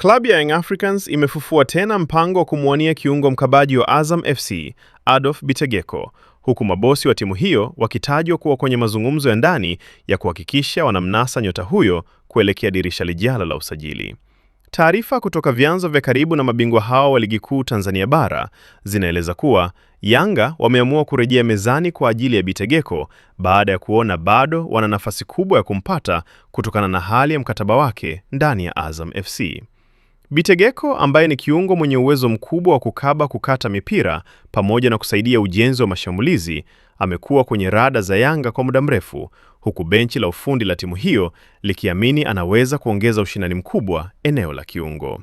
Klabu ya Young Africans imefufua tena mpango wa kumwania kiungo mkabaji wa Azam FC, Adolf Bitegeko, huku mabosi wa timu hiyo wakitajwa kuwa kwenye mazungumzo ya ndani ya kuhakikisha wanamnasa nyota huyo kuelekea dirisha lijalo la usajili. Taarifa kutoka vyanzo vya karibu na mabingwa hao wa Ligi Kuu Tanzania Bara zinaeleza kuwa Yanga wameamua kurejea mezani kwa ajili ya Bitegeko baada ya kuona bado wana nafasi kubwa ya kumpata kutokana na hali ya mkataba wake ndani ya Azam FC. Bitegeko, ambaye ni kiungo mwenye uwezo mkubwa wa kukata mipira pamoja na kusaidia ujenzi wa mashambulizi, amekuwa kwenye rada za Yanga kwa muda mrefu, huku benchi la ufundi la timu hiyo likiamini anaweza kuongeza ushindani mkubwa eneo la kiungo.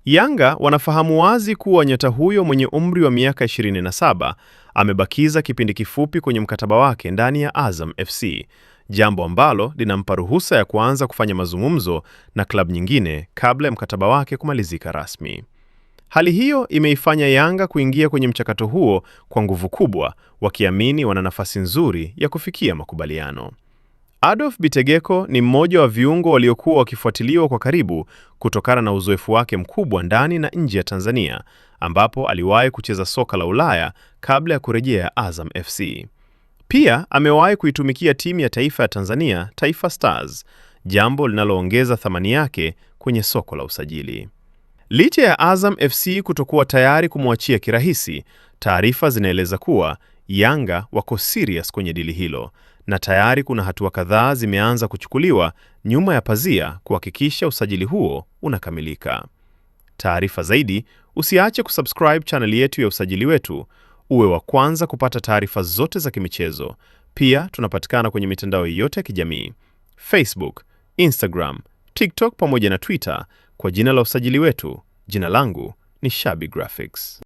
Yanga wanafahamu wazi kuwa nyota huyo mwenye umri wa miaka 27 amebakiza kipindi kifupi kwenye mkataba wake ndani ya Azam FC, jambo ambalo linampa ruhusa ya kuanza kufanya mazungumzo na klabu nyingine kabla ya mkataba wake kumalizika rasmi. Hali hiyo imeifanya Yanga kuingia kwenye mchakato huo kwa nguvu kubwa, wakiamini wana nafasi nzuri ya kufikia makubaliano. Adolf Bitegeko ni mmoja wa viungo waliokuwa wakifuatiliwa kwa karibu kutokana na uzoefu wake mkubwa ndani na nje ya Tanzania, ambapo aliwahi kucheza soka la Ulaya kabla ya kurejea Azam FC. Pia amewahi kuitumikia timu ya taifa ya Tanzania, Taifa Stars, jambo linaloongeza thamani yake kwenye soko la usajili. Licha ya Azam FC kutokuwa tayari kumwachia kirahisi, taarifa zinaeleza kuwa Yanga wako serious kwenye dili hilo, na tayari kuna hatua kadhaa zimeanza kuchukuliwa nyuma ya pazia kuhakikisha usajili huo unakamilika. Taarifa zaidi, usiache kusubscribe channel yetu ya Usajili Wetu, uwe wa kwanza kupata taarifa zote za kimichezo. Pia tunapatikana kwenye mitandao yote ya kijamii: Facebook, Instagram, TikTok pamoja na Twitter kwa jina la Usajili Wetu. Jina langu ni Shabi Graphics.